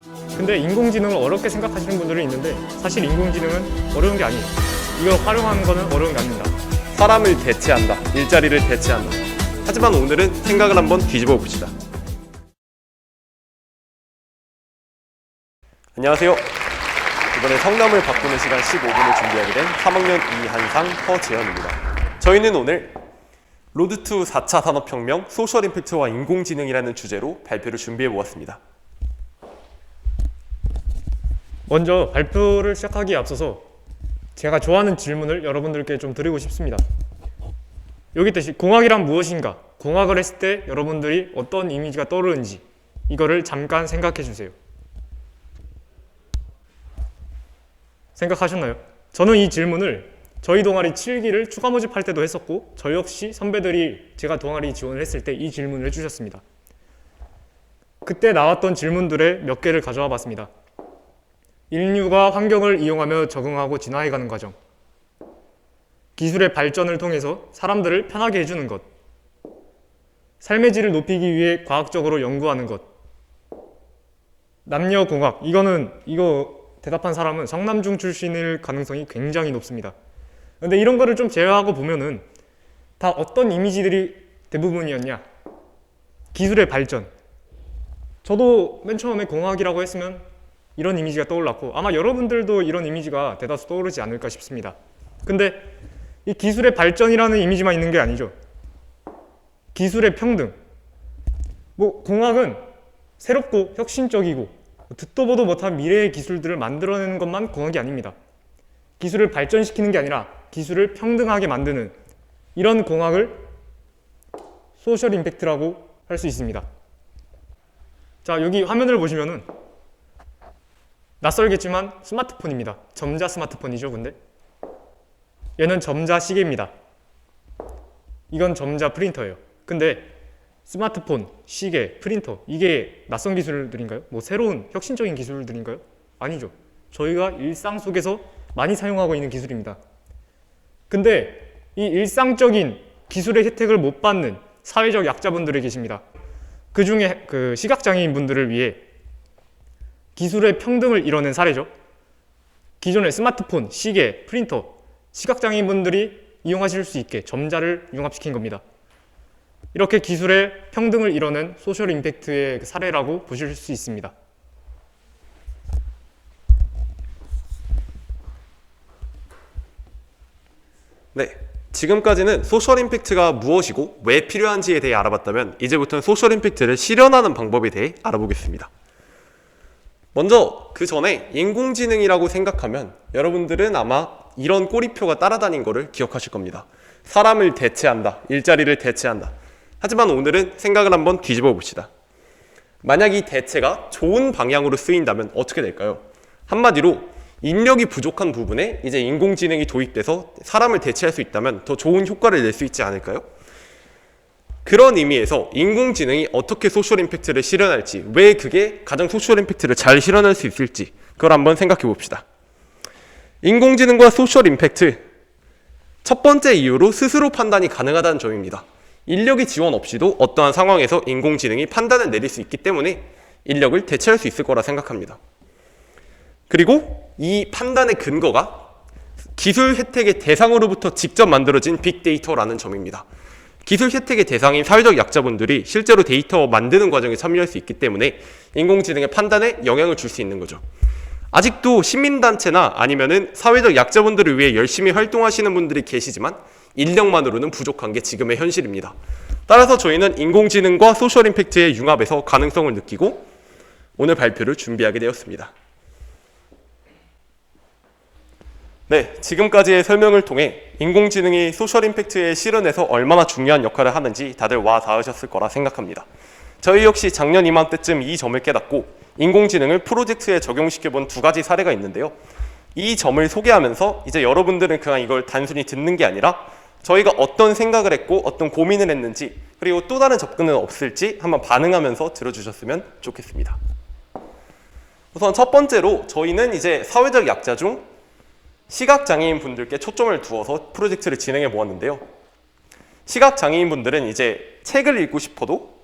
근데 인공지능을 어렵게 생각하시는 분들이 있는데 사실 인공지능은 어려운 게 아니에요. 이걸 활용하는 거는 어려운 게 아닙니다. 사람을 대체한다, 일자리를 대체한다. 하지만 오늘은 생각을 한번 뒤집어 봅시다. 안녕하세요. 이번에 성남을 바꾸는 시간 15분을 준비하게 된 3학년 이한상, 허재현입니다. 저희는 오늘 로드 투 4차 산업혁명, 소셜 임팩트와 인공지능이라는 주제로 발표를 준비해 보았습니다. 먼저 발표를 시작하기에 앞서서 제가 좋아하는 질문을 여러분들께 좀 드리고 싶습니다. 여기 뜻이 공학이란 무엇인가? 공학을 했을 때 여러분들이 어떤 이미지가 떠오르는지 이거를 잠깐 생각해 주세요. 생각하셨나요? 저는 이 질문을 저희 동아리 7기를 추가 모집할 때도 했었고 저 역시 선배들이 제가 동아리 지원을 했을 때 이 질문을 해주셨습니다. 그때 나왔던 질문들의 몇 개를 가져와 봤습니다. 인류가 환경을 이용하며 적응하고 진화해가는 과정, 기술의 발전을 통해서 사람들을 편하게 해주는 것, 삶의 질을 높이기 위해 과학적으로 연구하는 것, 남녀공학, 이거 대답한 사람은 성남중 출신일 가능성이 굉장히 높습니다. 근데 이런 거를 좀 제외하고 보면은 다 어떤 이미지들이 대부분이었냐? 기술의 발전. 저도 맨 처음에 공학이라고 했으면 이런 이미지가 떠올랐고 아마 여러분들도 이런 이미지가 대다수 떠오르지 않을까 싶습니다. 근데 이 기술의 발전이라는 이미지만 있는 게 아니죠. 기술의 평등. 공학은 새롭고 혁신적이고 듣도 보도 못한 미래의 기술들을 만들어내는 것만 공학이 아닙니다. 기술을 발전시키는 게 아니라 기술을 평등하게 만드는 이런 공학을 소셜 임팩트라고 할 수 있습니다. 자, 여기 화면을 보시면은 낯설겠지만 스마트폰입니다. 점자 스마트폰이죠, 근데. 얘는 점자 시계입니다. 이건 점자 프린터예요. 근데 스마트폰, 시계, 프린터 이게 낯선 기술들인가요? 새로운 혁신적인 기술들인가요? 아니죠. 저희가 일상 속에서 많이 사용하고 있는 기술입니다. 근데 이 일상적인 기술의 혜택을 못 받는 사회적 약자분들이 계십니다. 그 중에 시각장애인 분들을 위해 기술의 평등을 이뤄낸 사례죠. 기존의 스마트폰, 시계, 프린터, 시각장애인 분들이 이용하실 수 있게 점자를 융합시킨 겁니다. 이렇게 기술의 평등을 이뤄낸 소셜 임팩트의 사례라고 보실 수 있습니다. 네, 지금까지는 소셜 임팩트가 무엇이고 왜 필요한지에 대해 알아봤다면 이제부터는 소셜 임팩트를 실현하는 방법에 대해 알아보겠습니다. 먼저 그 전에 인공지능이라고 생각하면 여러분들은 아마 이런 꼬리표가 따라다닌 거를 기억하실 겁니다. 사람을 대체한다, 일자리를 대체한다. 하지만 오늘은 생각을 한번 뒤집어 봅시다. 만약 이 대체가 좋은 방향으로 쓰인다면 어떻게 될까요? 한마디로 인력이 부족한 부분에 이제 인공지능이 도입돼서 사람을 대체할 수 있다면 더 좋은 효과를 낼 수 있지 않을까요? 그런 의미에서 인공지능이 어떻게 소셜 임팩트를 실현할지, 왜 그게 가장 소셜 임팩트를 잘 실현할 수 있을지 그걸 한번 생각해 봅시다. 인공지능과 소셜 임팩트, 첫 번째 이유로 스스로 판단이 가능하다는 점입니다. 인력이 지원 없이도 어떠한 상황에서 인공지능이 판단을 내릴 수 있기 때문에 인력을 대체할 수 있을 거라 생각합니다. 그리고 이 판단의 근거가 기술 혜택의 대상으로부터 직접 만들어진 빅데이터라는 점입니다. 기술 혜택의 대상인 사회적 약자분들이 실제로 데이터 만드는 과정에 참여할 수 있기 때문에 인공지능의 판단에 영향을 줄 수 있는 거죠. 아직도 시민단체나 아니면은 사회적 약자분들을 위해 열심히 활동하시는 분들이 계시지만 인력만으로는 부족한 게 지금의 현실입니다. 따라서 저희는 인공지능과 소셜 임팩트의 융합에서 가능성을 느끼고 오늘 발표를 준비하게 되었습니다. 네, 지금까지의 설명을 통해 인공지능이 소셜 임팩트의 실현에서 얼마나 중요한 역할을 하는지 다들 와 닿으셨을 거라 생각합니다. 저희 역시 작년 이맘때쯤 이 점을 깨닫고 인공지능을 프로젝트에 적용시켜본 2가지 사례가 있는데요. 이 점을 소개하면서 이제 여러분들은 그냥 이걸 단순히 듣는 게 아니라 저희가 어떤 생각을 했고 어떤 고민을 했는지 그리고 또 다른 접근은 없을지 한번 반응하면서 들어주셨으면 좋겠습니다. 우선 첫 번째로 저희는 이제 사회적 약자 중 시각장애인 분들께 초점을 두어서 프로젝트를 진행해 보았는데요. 시각장애인 분들은 이제 책을 읽고 싶어도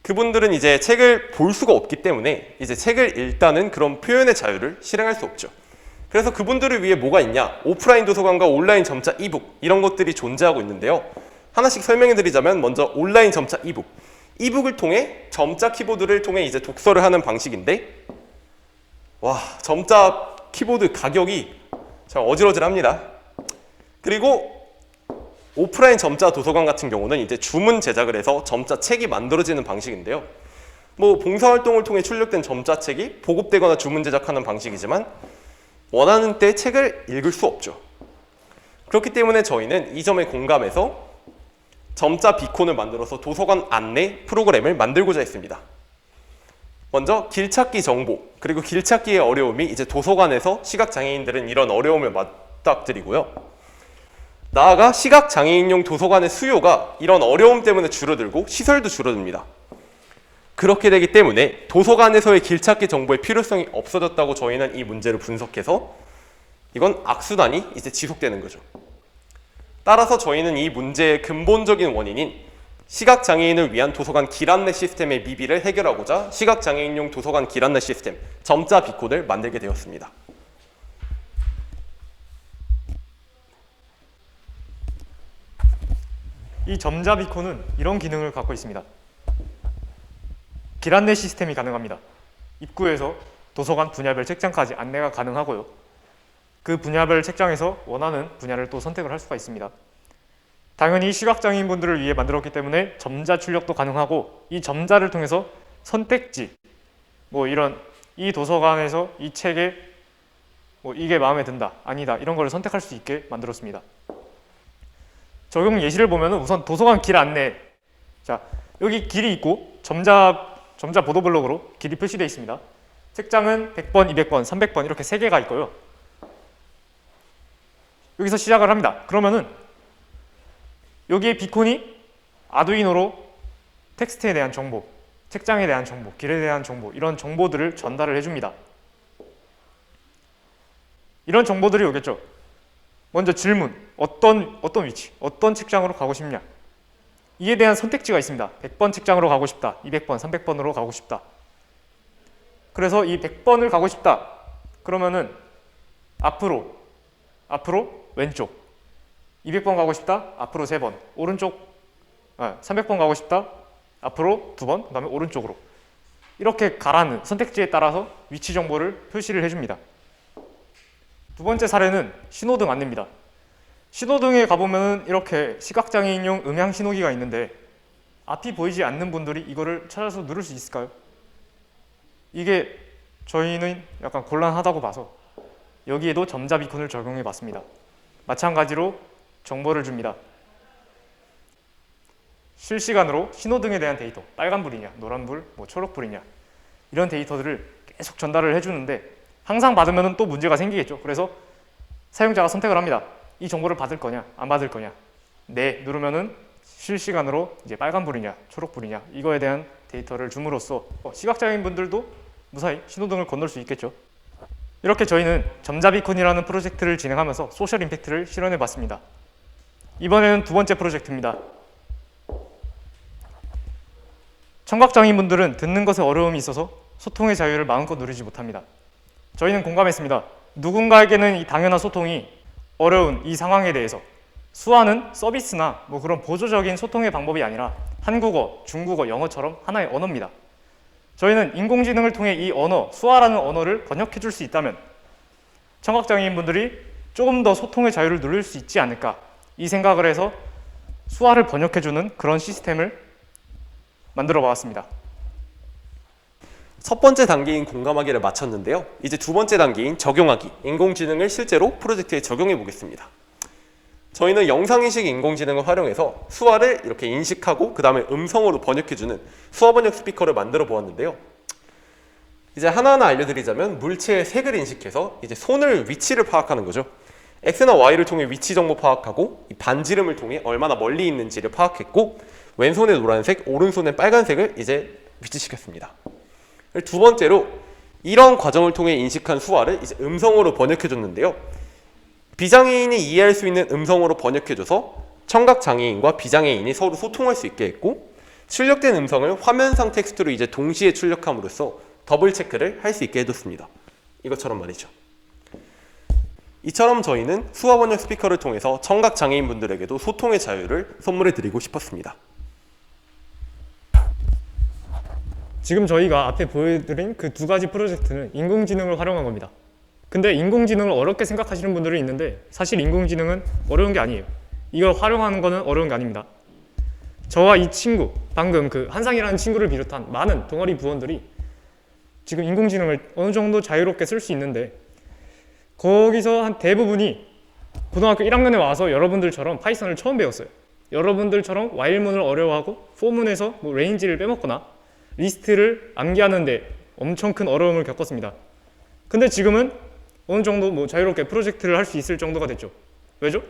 그분들은 이제 책을 볼 수가 없기 때문에 이제 책을 읽다는 그런 표현의 자유를 실행할 수 없죠. 그래서 그분들을 위해 뭐가 있냐? 오프라인 도서관과 온라인 점자 이북 이런 것들이 존재하고 있는데요. 하나씩 설명해 드리자면 먼저 온라인 점자 이북. 이북을 통해 점자 키보드를 통해 이제 독서를 하는 방식인데 와, 점자 키보드 가격이 참 어질어질합니다. 그리고 오프라인 점자 도서관 같은 경우는 이제 주문 제작을 해서 점자 책이 만들어지는 방식인데요. 뭐 봉사활동을 통해 출력된 점자 책이 보급되거나 주문 제작하는 방식이지만 원하는 때 책을 읽을 수 없죠. 그렇기 때문에 저희는 이 점에 공감해서 점자 비콘을 만들어서 도서관 안내 프로그램을 만들고자 했습니다. 먼저 길찾기 정보, 그리고 길찾기의 어려움이 이제 도서관에서 시각장애인들은 이런 어려움을 맞닥뜨리고요. 나아가 시각장애인용 도서관의 수요가 이런 어려움 때문에 줄어들고 시설도 줄어듭니다. 그렇게 되기 때문에 도서관에서의 길찾기 정보의 필요성이 없어졌다고 저희는 이 문제를 분석해서 이건 악순환이 이제 지속되는 거죠. 따라서 저희는 이 문제의 근본적인 원인인 시각장애인을 위한 도서관 길안내 시스템의 미비를 해결하고자 시각장애인용 도서관 길안내 시스템 점자 비콘을 만들게 되었습니다. 이 점자 비콘은 이런 기능을 갖고 있습니다. 길 안내 시스템이 가능합니다. 입구에서 도서관 분야별 책장까지 안내가 가능하고요. 그 분야별 책장에서 원하는 분야를 또 선택을 할 수가 있습니다. 당연히 시각장애인분들을 위해 만들었기 때문에 점자 출력도 가능하고 이 점자를 통해서 선택지, 뭐 이런 이 도서관에서 이 책에 뭐 이게 마음에 든다, 아니다 이런 걸 선택할 수 있게 만들었습니다. 적용 예시를 보면은 우선 도서관 길 안내. 자, 여기 길이 있고 점자 보도블록으로 길이 표시되어 있습니다. 책장은 100번, 200번, 300번 이렇게 3개가 있고요. 여기서 시작을 합니다. 그러면은 여기에 비콘이 아두이노로 텍스트에 대한 정보, 책장에 대한 정보, 길에 대한 정보 이런 정보들을 전달을 해줍니다. 이런 정보들이 오겠죠. 먼저 질문, 어떤 위치, 어떤 책장으로 가고 싶냐 이에 대한 선택지가 있습니다. 100번 책장으로 가고 싶다, 200번, 300번으로 가고 싶다. 그래서 이 100번을 가고 싶다 그러면은 앞으로 왼쪽, 200번 가고 싶다 앞으로 3번, 오른쪽 300번 가고 싶다 앞으로 2번, 그 다음에 오른쪽으로 이렇게 가라는 선택지에 따라서 위치 정보를 표시를 해줍니다. 두 번째 사례는 신호등 안내입니다. 신호등에 가보면 이렇게 시각장애인용 음향 신호기가 있는데 앞이 보이지 않는 분들이 이거를 찾아서 누를 수 있을까요? 이게 저희는 약간 곤란하다고 봐서 여기에도 점자 비콘을 적용해 봤습니다. 마찬가지로 정보를 줍니다. 실시간으로 신호등에 대한 데이터, 빨간불이냐, 노란불, 뭐 초록불이냐 이런 데이터들을 계속 전달을 해주는데 항상 받으면 또 문제가 생기겠죠. 그래서 사용자가 선택을 합니다. 이 정보를 받을 거냐, 안 받을 거냐. 네 누르면은 실시간으로 이제 빨간불이냐, 초록불이냐 이거에 대한 데이터를 줌으로써 시각장애인 분들도 무사히 신호등을 건널 수 있겠죠. 이렇게 저희는 점자비콘이라는 프로젝트를 진행하면서 소셜 임팩트를 실현해 봤습니다. 이번에는 두 번째 프로젝트입니다. 청각장애인분들은 듣는 것에 어려움이 있어서 소통의 자유를 마음껏 누리지 못합니다. 저희는 공감했습니다. 누군가에게는 이 당연한 소통이 어려운 이 상황에 대해서 수화는 서비스나 뭐 그런 보조적인 소통의 방법이 아니라 한국어, 중국어, 영어처럼 하나의 언어입니다. 저희는 인공지능을 통해 이 언어, 수화라는 언어를 번역해 줄 수 있다면 청각장애인분들이 조금 더 소통의 자유를 누릴 수 있지 않을까 이 생각을 해서 수화를 번역해 주는 그런 시스템을 만들어 보았습니다. 첫 번째 단계인 공감하기를 마쳤는데요. 이제 두 번째 단계인 적용하기, 인공지능을 실제로 프로젝트에 적용해 보겠습니다. 저희는 영상인식 인공지능을 활용해서 수화를 이렇게 인식하고 그 다음에 음성으로 번역해주는 수화번역 스피커를 만들어 보았는데요. 이제 하나하나 알려드리자면 물체의 색을 인식해서 이제 손을 위치를 파악하는 거죠. X나 Y를 통해 위치 정보 파악하고 이 반지름을 통해 얼마나 멀리 있는지를 파악했고 왼손에 노란색, 오른손에 빨간색을 이제 위치시켰습니다. 두 번째로 이런 과정을 통해 인식한 수화를 이제 음성으로 번역해줬는데요. 비장애인이 이해할 수 있는 음성으로 번역해줘서 청각장애인과 비장애인이 서로 소통할 수 있게 했고 출력된 음성을 화면상 텍스트로 이제 동시에 출력함으로써 더블 체크를 할 수 있게 해뒀습니다. 이것처럼 말이죠. 이처럼 저희는 수화 번역 스피커를 통해서 청각 장애인분들에게도 소통의 자유를 선물해 드리고 싶었습니다. 지금 저희가 앞에 보여드린 그 두 가지 프로젝트는 인공지능을 활용한 겁니다. 근데 인공지능을 어렵게 생각하시는 분들이 있는데 사실 인공지능은 어려운 게 아니에요. 이걸 활용하는 거는 어려운 게 아닙니다. 저와 이 친구, 방금 그 한상이라는 친구를 비롯한 많은 동아리 부원들이 지금 인공지능을 어느 정도 자유롭게 쓸 수 있는데 거기서 한 대부분이 고등학교 1학년에 와서 여러분들처럼 파이썬을 처음 배웠어요. 여러분들처럼 while문을 어려워하고 for문에서 뭐 레인지를 빼먹거나 리스트를 암기하는데 엄청 큰 어려움을 겪었습니다. 근데 지금은 어느 정도 뭐 자유롭게 프로젝트를 할 수 있을 정도가 됐죠. 왜죠?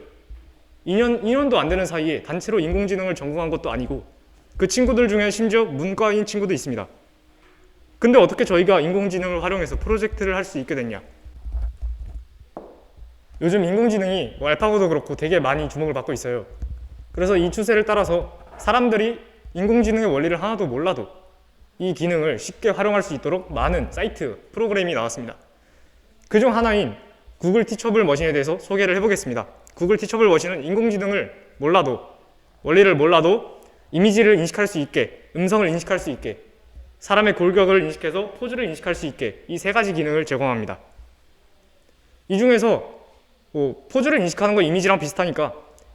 2년도 안 되는 사이에 단체로 인공지능을 전공한 것도 아니고 그 친구들 중에 심지어 문과인 친구도 있습니다. 근데 어떻게 저희가 인공지능을 활용해서 프로젝트를 할 수 있게 됐냐? 요즘 인공지능이 뭐 알파고도 그렇고 되게 많이 주목을 받고 있어요. 그래서 이 추세를 따라서 사람들이 인공지능의 원리를 하나도 몰라도 이 기능을 쉽게 활용할 수 있도록 많은 사이트, 프로그램이 나왔습니다. 그중 하나인 구글 티처블 머신에 대해서 소개를 해보겠습니다. 구글 티처블 머신은 인공지능을 몰라도, 원리를 몰라도 이미지를 인식할 수 있게, 음성을 인식할 수 있게, 사람의 골격을 인식해서 포즈를 인식할 수 있게 이 세 가지 기능을 제공합니다. 이 중에서 포즈를 인식하는 거 이미지랑 비슷하니까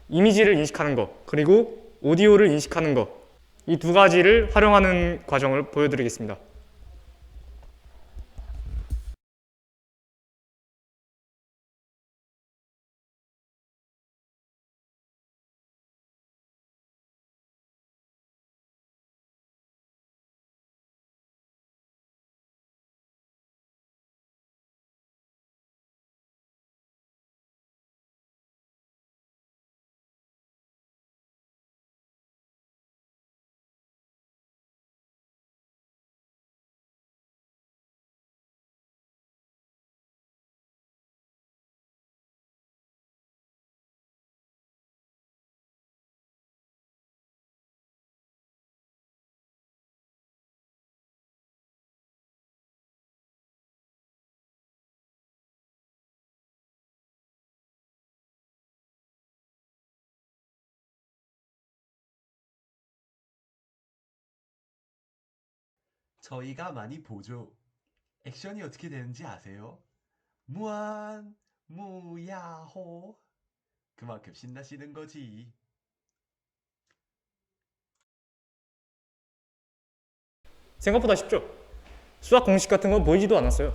이미지를 인식하는 거, 그리고 오디오를 인식하는 거, 이 두 가지를 활용하는 과정을 보여드리겠습니다. 저희가 많이 보죠. 액션이 어떻게 되는지 아세요? 무한, 무야호. 그만큼 신나시는 거지. 생각보다 쉽죠? 수학 공식 같은 건 보이지도 않았어요.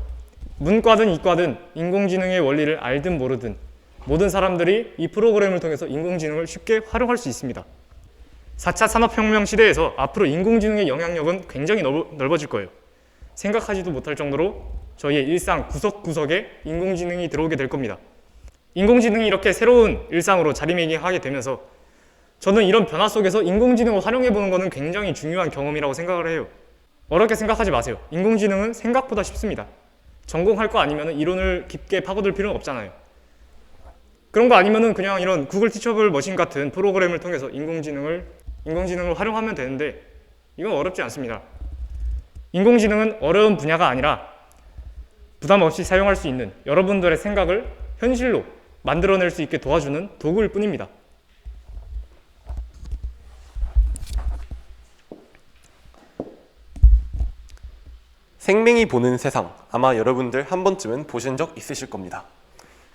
문과든 이과든 인공지능의 원리를 알든 모르든 모든 사람들이 이 프로그램을 통해서 인공지능을 쉽게 활용할 수 있습니다. 4차 산업혁명 시대에서 앞으로 인공지능의 영향력은 굉장히 넓어질 거예요. 생각하지도 못할 정도로 저희의 일상 구석구석에 인공지능이 들어오게 될 겁니다. 인공지능이 이렇게 새로운 일상으로 자리매김하게 되면서 저는 이런 변화 속에서 인공지능을 활용해보는 것은 굉장히 중요한 경험이라고 생각을 해요. 어렵게 생각하지 마세요. 인공지능은 생각보다 쉽습니다. 전공할 거 아니면 이론을 깊게 파고들 필요는 없잖아요. 그런 거 아니면은 그냥 이런 구글 티처블 머신 같은 프로그램을 통해서 인공지능을 활용하면 되는데 이건 어렵지 않습니다. 인공지능은 어려운 분야가 아니라 부담 없이 사용할 수 있는 여러분들의 생각을 현실로 만들어낼 수 있게 도와주는 도구일 뿐입니다. 생맹이 보는 세상, 아마 여러분들 한 번쯤은 보신 적 있으실 겁니다.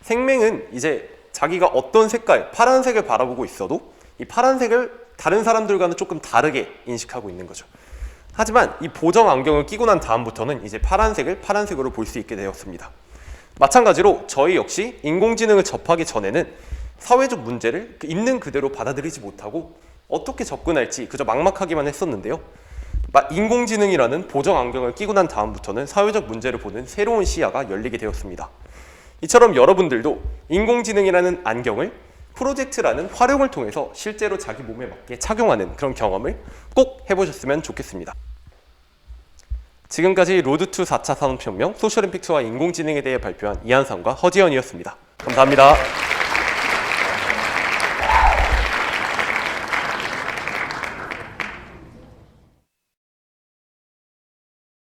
생맹은 이제 자기가 어떤 색깔, 파란색을 바라보고 있어도 이 파란색을 다른 사람들과는 조금 다르게 인식하고 있는 거죠. 하지만 이 보정 안경을 끼고 난 다음부터는 이제 파란색을 파란색으로 볼 수 있게 되었습니다. 마찬가지로 저희 역시 인공지능을 접하기 전에는 사회적 문제를 있는 그대로 받아들이지 못하고 어떻게 접근할지 그저 막막하기만 했었는데요. 인공지능이라는 보정 안경을 끼고 난 다음부터는 사회적 문제를 보는 새로운 시야가 열리게 되었습니다. 이처럼 여러분들도 인공지능이라는 안경을 프로젝트라는 활용을 통해서 실제로 자기 몸에 맞게 착용하는 그런 경험을 꼭 해보셨으면 좋겠습니다. 지금까지 로드 투 4차 산업혁명 소셜 임팩트와 인공지능에 대해 발표한 이한상과 허지연이었습니다. 감사합니다.